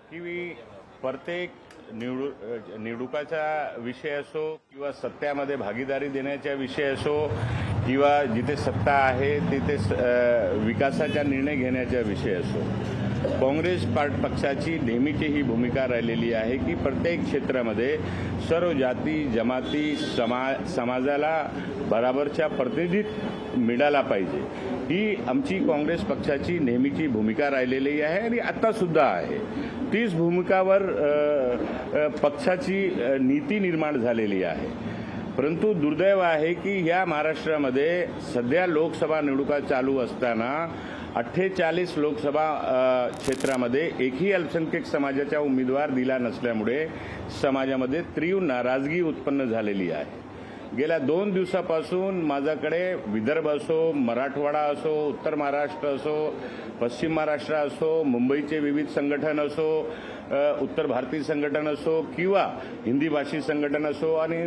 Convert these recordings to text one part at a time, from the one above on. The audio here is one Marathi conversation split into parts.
की प्रत्येक निवडणुकाचा विषय असो किंवा सत्तेमध्ये भागीदारी देण्याचा विषय असो किंवा जिथे सत्ता आहे तिथे विकासाचा निर्णय घेण्याचा विषय असो, काँग्रेस पक्षाची नेहमीची ही भूमिका राहिलेली आहे की प्रत्येक क्षेत्रामध्ये सर्व जाती जमाती समाजाला बराबरचा प्रतिनिधित्व मिळाला पाहिजे, ही आमची काँग्रेस पक्षाची नेहमीची भूमिका राहिलेली आहे आणि आता सुद्धा आहे। तीच भूमिकावर पक्षाची नीती निर्माण झालेली आहे। परंतु दुर्दैव आहे की या महाराष्ट्रामध्ये सध्या लोकसभा निवडणुका चालू असताना 48 लोकसभा क्षेत्रामध्ये एकही अल्पसंख्याक समाजाचा उमेदवार दिला नसल्यामुळे समाजामध्ये तीव्र नाराजगी उत्पन्न झालेली आहे। गेल्या 2 दिवसापासून माझ्याकडे विदर्भ असो, मराठवाडा असो, उत्तर महाराष्ट्र असो, पश्चिम महाराष्ट्र असो, मुंबईचे विविध संघटन असो, उत्तर भारतीय संघटन असो किंवा हिंदी भाषी संघटन असो आणि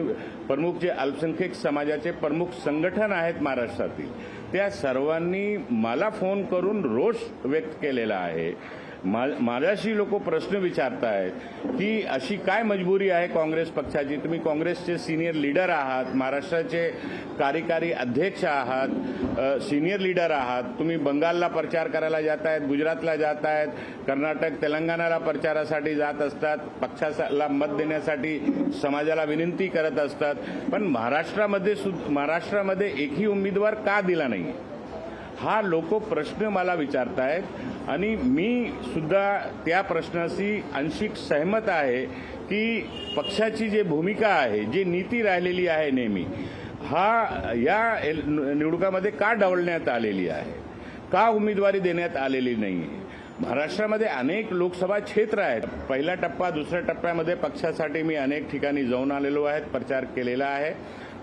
प्रमुख जे अल्पसंख्याक समाजाचे प्रमुख संघटन आहेत महाराष्ट्रातील, त्या सर्वांनी मला फोन करून रोष व्यक्त केलेला आहे। माझ्याशी लोक प्रश्न विचारतायत की अशी काय मजबुरी आहे काँग्रेस पक्षाची, तुम्ही काँग्रेसचे सिनियर लीडर आहात, महाराष्ट्राचे कार्यकारी अध्यक्ष आहात, सिनियर लीडर आहात, तुम्ही बंगालला प्रचार करायला जातायत, गुजरातला जातायत, कर्नाटक तेलंगणाला प्रचारासाठी जात असतात, पक्षाला मत देण्यासाठी समाजाला विनंती करत असतात, पण महाराष्ट्रामध्ये एकही उमेदवार का दिला नाही, हा लोक प्रश्न मला विचारतायत आणि मी सुद्धा त्या प्रश्नाशी अंशिक सहमत आहे की पक्षाची जी भूमिका आहे, जी नीती राहिलेली आहे नेहमी, हा या निवडणुकामध्ये का डावलण्यात आलेली आहे, का उमेदवारी देण्यात आलेली नाही। महाराष्ट्रामध्ये अनेक लोकसभा क्षेत्र आहेत। पहिला टप्पा दुसऱ्या टप्प्यामध्ये पक्षासाठी मी अनेक ठिकाणी जाऊन आलेलो आहे, प्रचार केलेला आहे,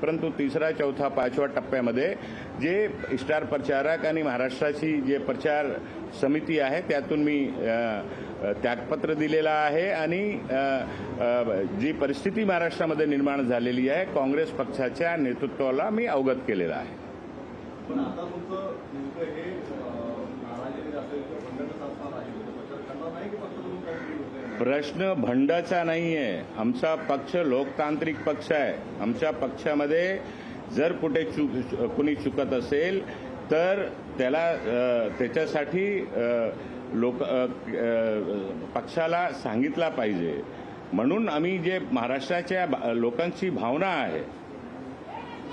परंतु तिसरा चौथा पाचवा टप्प्यामध्ये जे स्टार प्रचारक आणि महाराष्ट्राची जे प्रचार समिती आहे त्यातून मी त्यागपत्र दिलेला आहे आणि जी परिस्थिती महाराष्ट्रामध्ये निर्माण झालेली आहे काँग्रेस पक्षाच्या नेतृत्वाला मी अवगत केलेला आहे। पण आता तुमचं नेमकं हे नाराजी असेल प्रश्न भंडाचा नाही आहे। आमचा पक्ष लोकतांत्रिक पक्ष आहे। आमच्या पक्षामध्ये जर कुठे कुणी चुकत असेल तर त्याच्यासाठी पक्षाला सांगितला पाहिजे, म्हणून आम्ही जे महाराष्ट्राच्या लोकांची भावना आहे,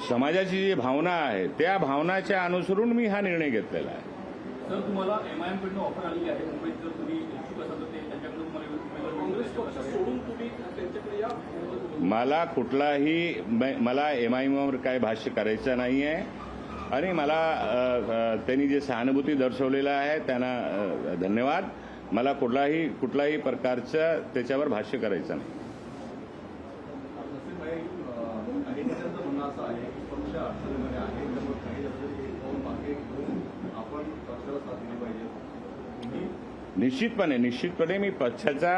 समाजाची जी भावना आहे, त्या भावनाच्या अनुसरून मी हा निर्णय घेतलेला आहे। सर, तुम्हाला MIM कडून ऑफर आली आहे, मुंबईत जर तुम्ही इच्छुक असाल तर त्यांच्याकडून तुम्हाला काँग्रेस पक्ष सोडून तुम्ही त्यांच्याकडे या। मला MIM वर काय भाष्य करायचं नाही आहे आणि मला त्यांनी जे सहानुभूती दर्शवलेलं आहे त्यांना धन्यवाद। मला कुठलाही प्रकारचं त्याच्यावर भाष्य करायचं नाही। निश्चितपणे मी पक्षाचा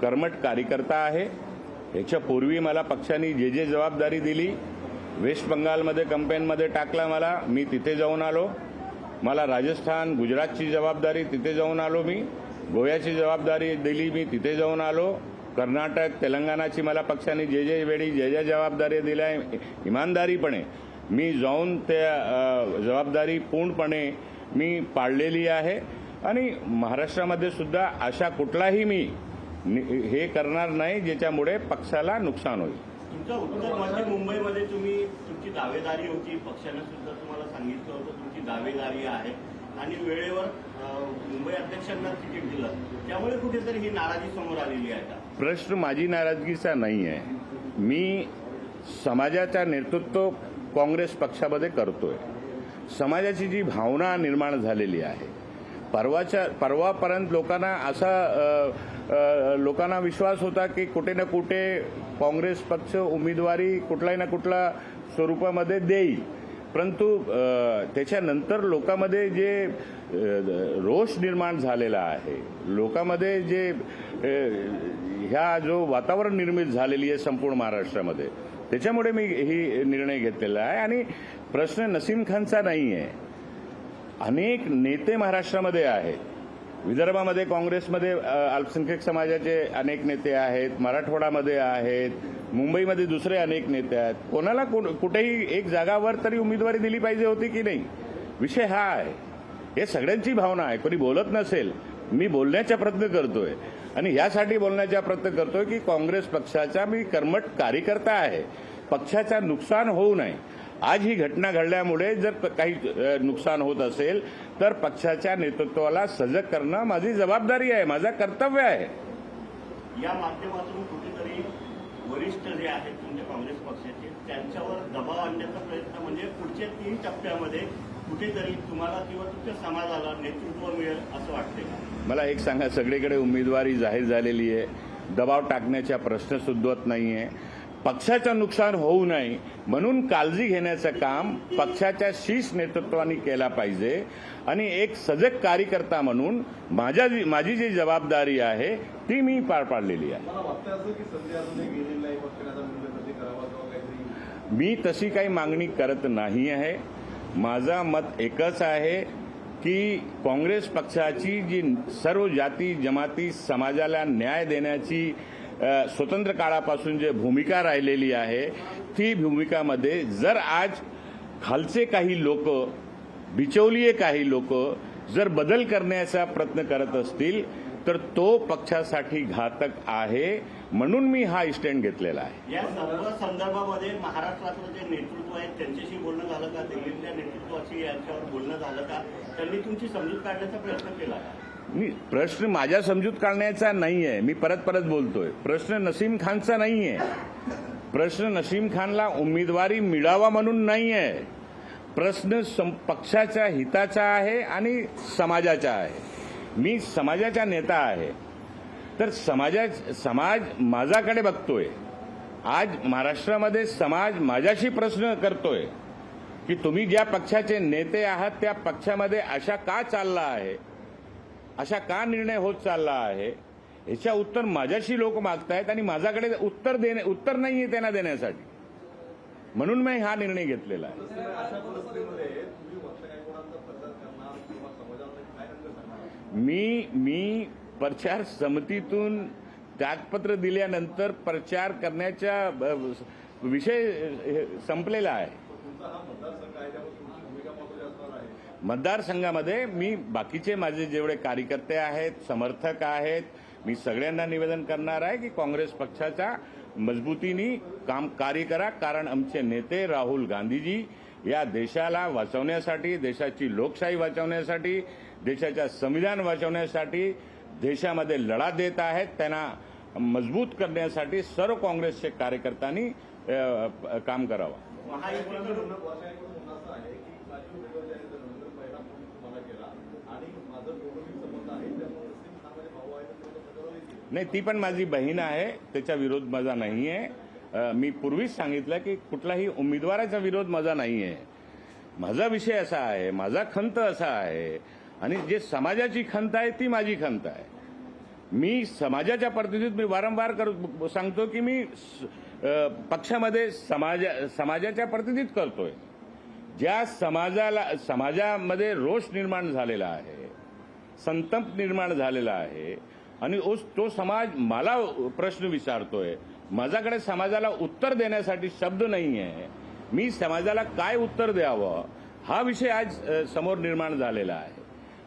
कर्मठ कार्यकर्ता आहे। याच्यापूर्वी मला पक्षाने जे जबाबदारी दिली, वेस्ट बंगालमध्ये कॅम्पेनमध्ये टाकला मी तिथे जाऊन आलो, मला राजस्थान गुजरातची जबाबदारी तिथे जाऊन आलो, मी गोव्याची जबाबदारी दिली मी तिथे जाऊन आलो, कर्नाटक तेलंगणाची मला पक्षाने जे वेळी जे जबाबदारी दिल्या इमानदारीपणे मी जाऊन त्या जबाबदारी पूर्णपणे मी पाळलेली आहे आणि महाराष्ट्रामध्ये सुद्धा अशा कुठलाही मी हे करणार नाही ज्याच्यामुळे पक्षाला नुकसान होईल। तुमच्या उत्तर मध्य मुंबईमध्ये तुमची दावेदारी होती, पक्षाने सुद्धा तुम्हाला सांगितलं होतं तुमची दावेदारी आहे आणि वेळेवर मुंबई अध्यक्षांना तिकीट दिलं, त्यामुळे कुठेतरी ही नाराजी समोर आलेली आहे का? प्रश्न माझी नाराजगीचा नाही आहे। मी समाजाचा नेतृत्व काँग्रेस पक्षामध्ये करतोय। समाजाची जी भावना निर्माण झालेली आहे, परवापर्यंत लोकांना विश्वास होता की कुठे ना कुठे काँग्रेस पक्ष उमेदवारी कुठलाही ना कुठला स्वरूपामध्ये देईल, परंतु त्याच्यानंतर लोकांमध्ये जे रोष निर्माण झालेला आहे, लोकांमध्ये जे जो वातावरण निर्मित झालेली आहे संपूर्ण महाराष्ट्रामध्ये, त्याच्यामुळे मी ही निर्णय घेतलेला आहे। आणि प्रश्न नसीम खानचा नाही आहे, अनेक नेते महाराष्ट्रामध्ये आहेत विदर्भामध्ये काँग्रेसमध्ये अल्पसंख्याक समाजाचे अनेक नेते आहेत, मराठवाडामध्ये आहेत, मुंबईमध्ये दुसरे अनेक नेते आहेत. कोणाला कुठेही एक जागावर तरी उमेदवारी दिली पाहिजे होती की नाही, विषय हा आहे. हे सगळ्यांची भावना आहे. कोणी बोलत नसेल, मी बोलण्याचा प्रयत्न करतोय आणि यासाठी बोलण्याचा प्रयत्न करतोय की काँग्रेस पक्षाचा मी कर्मठ कार्यकर्ता आहे. पक्षाचा नुकसान होऊ नये. आज ही घटना घडल्यामुळे जर काही नुकसान होत असेल तर पक्षाच्या नेतृत्वाला सजग करणं माझी जबाबदारी आहे, माझं कर्तव्य आहे. या माध्यमातून कुठेतरी वरिष्ठ जे आहेत तुमच्या काँग्रेस पक्षाचे त्यांच्यावर दबाव आणण्याचा प्रयत्न म्हणजे पुढच्या 3 टप्प्यामध्ये कुठेतरी तुम्हाला किंवा तुमच्या समाजाला नेतृत्व मिळेल असं वाटते का? मला एक सांगा, सगळीकडे उमेदवारी जाहीर झालेली आहे, दबाव टाकण्याचा प्रश्न सुद्धा नाहीये. पक्षाचं नुकसान होऊ नये म्हणून काळजी घेण्याचं काम पक्षाच्या शीर्ष नेतृत्वाने केला पाहिजे आणि एक सजग कार्यकर्ता म्हणून माझी जी जबाबदारी आहे ती मी पार पाडलेली आहे. मला वाटतं असं की संधी अजूनही गेलेली नाही, पक्षाचा मुंबईमध्ये करावा किंवा काहीतरी. मी तशी काही मागणी करत नाही आहे. माझं मत एकच आहे की काँग्रेस पक्षाची जी सर्व जाती जमाती समाजाला न्याय देण्याची स्वतंत्र काळापासून जे भूमिका राहिलेली आहे ती भूमिकामध्ये जर आज खालचे काही लोक, बिचौलिये काही लोक जर बदल करण्याचा प्रयत्न करत असतील तर तो पक्षासाठी घातक आहे. म्हणून मी हा स्टँड घेतलेला आहे. या सर्व संदर्भामध्ये महाराष्ट्रातलं जे नेतृत्व आहे त्यांच्याशी बोलणं झालं का? दिल्लीतल्या नेतृत्वाशी यांच्यावर बोलणं झालं का? त्यांनी तुमची समजूत काढण्याचा प्रयत्न केला का? प्रश्न माझ्या समजूत काढण्याचा नाहीये. मी परत बोलतोय, प्रश्न नसीम खानचा नाहीये. प्रश्न नसीम खानला उमेदवारी मिळावा म्हणून नाहीये. प्रश्न पक्षाच्या हिताचा आहे आणि समाजाचा आहे. मी समाजाचा नेता आहे, तर समाज माझ्याकडे बघतोय. आज महाराष्ट्रामध्ये समाज माझ्याशी प्रश्न करतोय की तुम्ही ज्या पक्षाचे नेते आहात त्या पक्षामध्ये अशा का चालला आहे, अशा का निर्णय होत चालला आहे, याच्या उत्तर माझ्याशी लोक मागतायत आणि माझ्याकडे उत्तर नाहीये त्यांना देण्यासाठी. म्हणून मी हा निर्णय घेतलेला आहे. अशा परिस्थितीमध्ये तुम्ही वक्ता काही कोणाचा प्रचार करणार किंवा समाजाला काय रंग सांगणार? मी प्रचार समितीतून त्यागपत्र दिल्यानंतर प्रचार करण्याचा विषय संपलेला आहे. तुमचा हा मतदारसंघ आहे त्यामुळे तुमची भूमिका महत्त्वाची असणार आहे. मतदारसंघामध्ये मी बाकीचे माझे जेवढे कार्यकर्ते आहेत, समर्थक आहेत, मी सगळ्यांना निवेदन करणार आहे की काँग्रेस पक्षाच्या मजबूतीने कार्य करा. कारण आमचे नेते राहुल गांधीजी या देशाला वाचवण्यासाठी, देशाची लोकशाही वाचवण्यासाठी, देशाच्या संविधान वाचवण्यासाठी देशामध्ये लढा देत आहेत. त्यांना मजबूत करण्यासाठी सर्व काँग्रेसचे कार्यकर्त्यांनी काम करावं. वर्षाकडून म्हणणं असं आहे की माझी उमेदवार जे आहे ते नरेंद्र परिणाम म्हणून तुम्हाला केला आणि माझं कौटुंबिक संबंध आहे त्यामुळे नसीम खान माझे भाऊ आहे तर प्रचाराला येतील. नाही, ती पण माझी बहीण आहे, त्याचा विरोध माझा नाही आहे. मी पूर्वीच सांगितलं की कुठलाही उमेदवाराचा विरोध माझा नाही आहे. माझा विषय असा आहे, माझा खंत असा आहे आणि जे समाजाची खंत आहे ती माझी खंत आहे. मी समाजाच्या प्रतिनिधित्व मी वारंवार सांगतो की मी पक्षामध्ये समाजाच्या प्रतिनिधित्व करतोय. ज्या समाजामध्ये रोष निर्माण झालेला आहे, संताप निर्माण झालेला आहे आणि तो समाज मला प्रश्न विचारतोय. माझ्याकडे समाजाला उत्तर देण्यासाठी शब्द नाही आहे. मी समाजाला काय उत्तर द्यावं हा विषय आज समोर निर्माण झालेला आहे.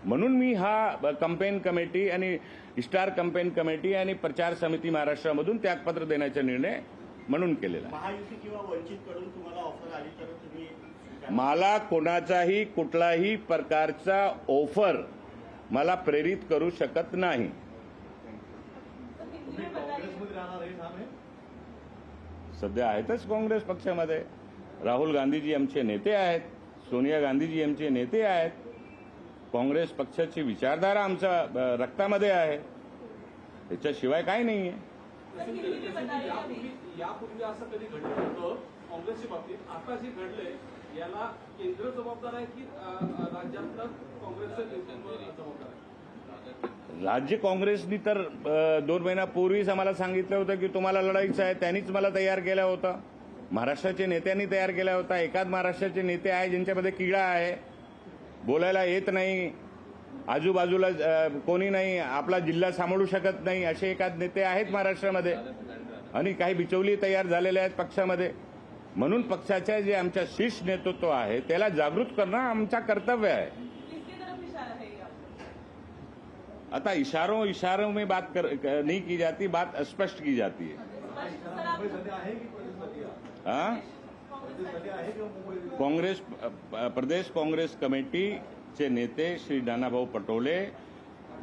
म्हणून मी हा कॅम्पेन कमिटी आणि स्टार कॅम्पेन कमिटी आणि प्रचार समिती महाराष्ट्रामधून त्यागपत्र देण्याचा निर्णय म्हणून केलेला आहे. महायुती किंवा वंचितकडून तुम्हाला ऑफर आली तर तुम्ही मला कोणाचाही कुठलाही प्रकारचा ऑफर मला प्रेरित करू शकत नाही. तुम्ही काँग्रेसमध्ये राहणार हे ठाम आहे? सध्या आहेतच काँग्रेस पक्षामध्ये. राहुल गांधीजी आमचे नेते आहेत, सोनिया गांधीजी आमचे नेते आहेत. काँग्रेस पक्षाची विचारधारा आमच्या रक्तामध्ये आहे, त्याच्याशिवाय काही नाही आहे. यापूर्वी असं कधी घडलं होतं काँग्रेसच्या बाबतीत? आता जे घडलंय याला केंद्र जबाबदार आहे की राज्यातलं काँग्रेसचं जबाबदार आहे? राज्य काँग्रेसनी तर 2 महिन्यापूर्वीच आम्हाला सांगितलं होतं की तुम्हाला लढायचं आहे. त्यांनीच मला तयार केलं होतं. महाराष्ट्राच्या नेत्यांनी तयार केला होता. एकाच महाराष्ट्राचे नेते आहे ज्यांच्यामध्ये किडा आहे, बोलायला येत नाही, आजूबाजूला कोणी नाही, आपला जिल्हा सांभाळू शकत नाही, असे एखाद नेते आहेत महाराष्ट्रामध्ये आणि काही बिचौली तयार झालेले आहेत पक्षामध्ये. म्हणून पक्षाच्या जे आमच्या शीर्ष नेतृत्व आहे त्याला जागृत करणं आमचा कर्तव्य आहे. किसकी तरफ इशारा है ये आपका? आता इशारों में बात नहीं की जाती, बात स्पष्ट की जाती है. सर आप मुंबई सध्या आहे की प्रदेश सध्या हाँ? प्रदेश सध्या आहे किंवा मुंबई प्रदेश काँग्रेस कमिटीचे नेते श्री नानाभाऊ पटोले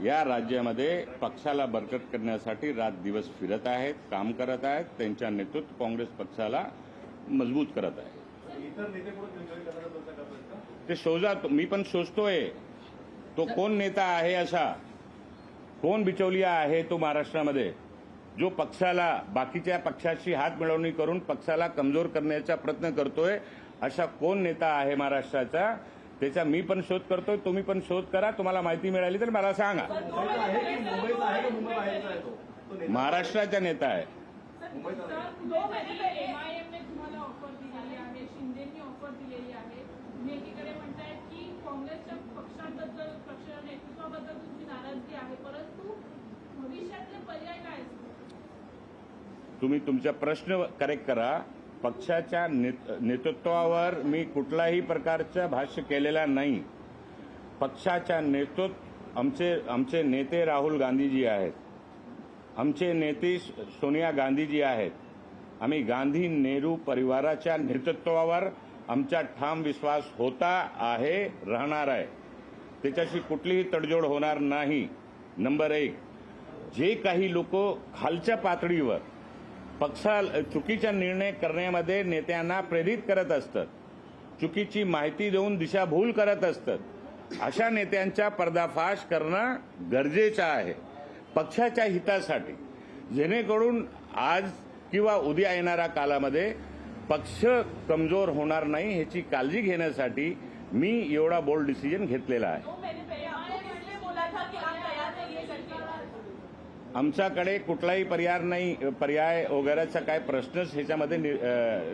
या राज्यामध्ये पक्षाला बळकट करण्यासाठी रात दिवस फिरत आहेत, काम करत आहेत. त्यांच्या नेतृत्व काँग्रेस पक्षाला मजबूत करत आहे. इतर नेते कोण दिलगिरी करण्याचा प्रयत्न करतात का? ते शोधा, मी पण शोधतोय तो कोण नेता आहे, असा कोण बिचौलिया आहे तो महाराष्ट्रामध्ये जो पक्षाला, बाकीच्या पक्षाशी हात मिळवणी करून पक्षाला कमजोर करण्याचा प्रयत्न करतोय. असा कोण नेता आहे महाराष्ट्राचा, त्याचा मी पण शोध करतोय, तुम्ही पण शोध करा. तुम्हाला माहिती मिळाली तर मला सांगा. मुंबईचा आहे की मुंबईचा आहे की मुंबई बाहेरचा आहे तो नेता? महाराष्ट्राचा नेता आहे. मुंबईचा सर, आहे. 2 महिने पहिले एमआयएमने तुम्हाला ऑफर दिलेली आहे, शिंदेनी ऑफर दिलेली आहे. तुम्ही एकीकडे म्हणतायत की काँग्रेसच्या पक्षाबद्दल, पक्ष नेतृत्वाबद्दल तुमची नाराजगी आहे, परंतु भविष्यातले पर्याय काय असतील? तुम्ही तुमचा प्रश्न करेक्ट करा. पक्षाच्या नेतृत्वावर मी कुठलाही प्रकारचं भाष्य केलेला नाही. पक्षाच्या नेतृत्व आमचे नेते राहुल गांधीजी आहेत, आमचे नेते सोनिया गांधीजी आहेत. आम्ही गांधी नेहरू परिवाराच्या नेतृत्वावर आमचा ठाम विश्वास होता, आहे, राहणार आहे. त्याच्याशी कुठलीही तडजोड होणार नाही. नंबर 1, जे काही लोक खालच्या पातळीवर पक्षा चुकीचा निर्णय करण्यामध्ये नेत्यांना प्रेरित करत असतात, चुकीची माहिती देऊन दिशाभूल करत असतात, अशा नेत्यांचा पर्दाफाश करणं गरजेचं आहे पक्षाच्या हितासाठी, जेणेकरून आज किंवा उद्या येणाऱ्या काळामध्ये पक्ष कमजोर होणार नाही ह्याची काळजी घेण्यासाठी मी एवढा बोल्ड डिसिजन घेतलेला आहे. 2 महीने पहले आपने इसलिए बोला था कि आप तैयार नहीं है करके. आमच्याकडे कुठलाही पर्याय वगैरेचा काय प्रश्नच ह्याच्यामध्ये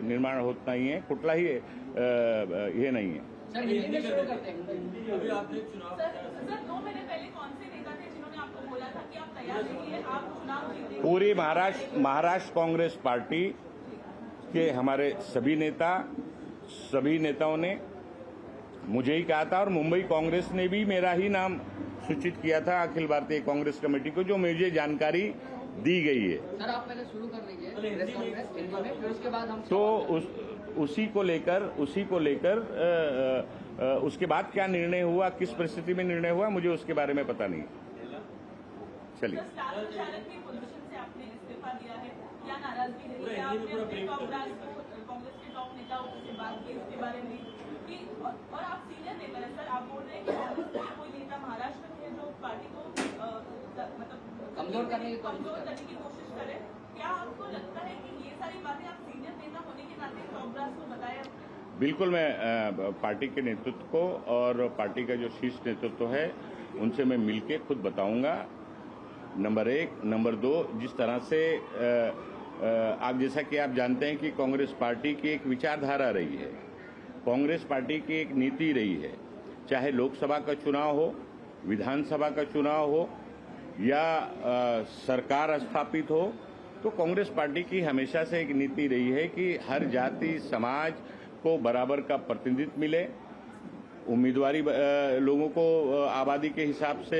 निर्माण होत नाहीये. कुठलाही हे नाहीये. अभी आपने चुनाव सर 2 महीने पहले कौन से नेता थे जिन्होंने आपको बोला था कि आप तैयार नहीं है, आप चुनाव जीतेंगे? पूरी महाराष्ट्र कांग्रेस पार्टी के हमारे सभी नेताओं ने मुझे ही कहा था, और मुंबई कांग्रेस ने भी मेरा ही नाम सूचित किया था अखिल भारतीय कांग्रेस कमेटी को, जो मुझे जानकारी दी गई है. सर आप पहले शुरू कर लीजिए प्रेस कॉन्फ्रेंस हिंदी में, फिर उसके बाद हम तो उसी को लेकर उसके बाद क्या निर्णय हुआ, किस परिस्थिति में निर्णय हुआ, मुझे उसके बारे में पता नहीं. चलिए. सर, स्टार प्रचारक की पोजीशन से आपने इस्तीफा दिया है, क्या नाराजगी रही है? आपने अपने टॉप कांग्रेस के टॉप नेताओं से बात की इसके बारे में कि और आप सीनियर नेता हैं सर, आप बोल रहे हैं कि कांग्रेस के कोई नेता महाराष्ट्र में है जो पार्टी को मतलब कमजोर करने की कोशिश करे. क्या आपको लगता है कि ये सारी बातें आप सीनियर नेता होने के नाते टॉप ब्रास को बताया? बिल्कुल, मैं पार्टी के नेतृत्व को और पार्टी का जो शीर्ष नेतृत्व है उनसे मैं मिलके खुद बताऊंगा. नंबर 1. नंबर 2, जिस तरह से आप जैसा कि आप जानते हैं कि कांग्रेस पार्टी की एक विचारधारा रही है, कांग्रेस पार्टी की एक नीति रही है, चाहे लोकसभा का चुनाव हो, विधानसभा का चुनाव हो या सरकार स्थापित हो, तो कांग्रेस पार्टी की हमेशा से एक नीति रही है कि हर जाति समाज को बराबर का प्रतिनिधित्व मिले, उम्मीदवारी लोगों को आबादी के हिसाब से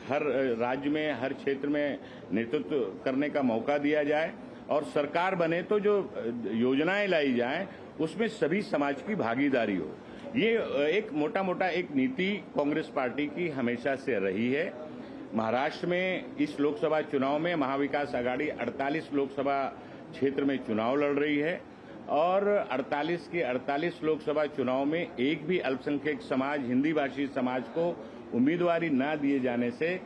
हर राज्य में, हर क्षेत्र में नेतृत्व करने का मौका दिया जाए, और सरकार बने तो जो योजनाएं लाई जाएं उसमें सभी समाज की भागीदारी हो. ये एक मोटा एक नीति कांग्रेस पार्टी की हमेशा से रही है. महाराष्ट्र में इस लोकसभा चुनाव में महाविकास आघाड़ी 48 लोकसभा क्षेत्र में चुनाव लड़ रही है, और 48 के 48 लोकसभा चुनाव में एक भी अल्पसंख्यक समाज, हिंदी भाषी समाज को उम्मीदवारी न दिए जाने से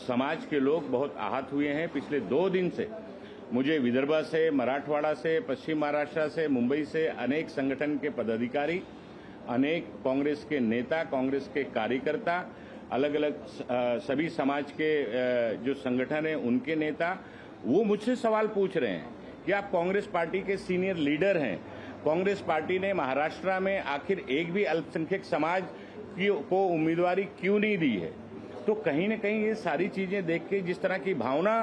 समाज के लोग बहुत आहत हुए हैं. पिछले 2 दिन से मुझे विदर्भ से, मराठवाड़ा से, पश्चिम महाराष्ट्र से, मुंबई से अनेक संगठन के पदाधिकारी, अनेक कांग्रेस के नेता, कांग्रेस के कार्यकर्ता, अलग अलग सभी समाज के जो संगठन हैं उनके नेता, वो मुझसे सवाल पूछ रहे हैं कि आप कांग्रेस पार्टी के सीनियर लीडर हैं, कांग्रेस पार्टी ने महाराष्ट्र में आखिर एक भी अल्पसंख्यक समाज को उम्मीदवारी क्यों नहीं दी है. तो कहीं न कहीं ये सारी चीजें देख के जिस तरह की भावना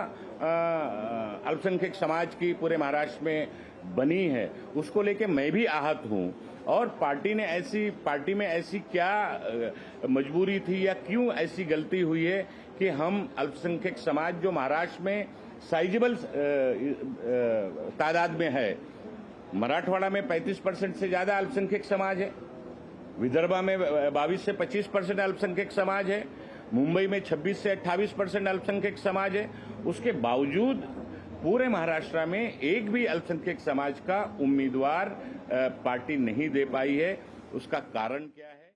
अल्पसंख्यक समाज की पूरे महाराष्ट्र में बनी है, उसको लेके मैं भी आहत हूं। और पार्टी में ऐसी क्या मजबूरी थी या क्यों ऐसी गलती हुई है कि हम अल्पसंख्यक समाज जो महाराष्ट्र में साइजेबल तादाद में है, मराठवाड़ा में 35% से ज्यादा अल्पसंख्यक समाज है, विदर्भा में 22 से 25% अल्पसंख्यक समाज है, मुंबई में 26 से 28% अल्पसंख्यक समाज है। उसके बावजूद पूरे महाराष्ट्र में एक भी अल्पसंख्यक समाज का उम्मीदवार पार्टी नहीं दे पाई है। उसका कारण क्या है?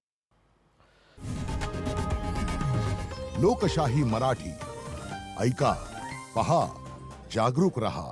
लोकशाही मराठी ऐका, पहा, जागरूक रहा।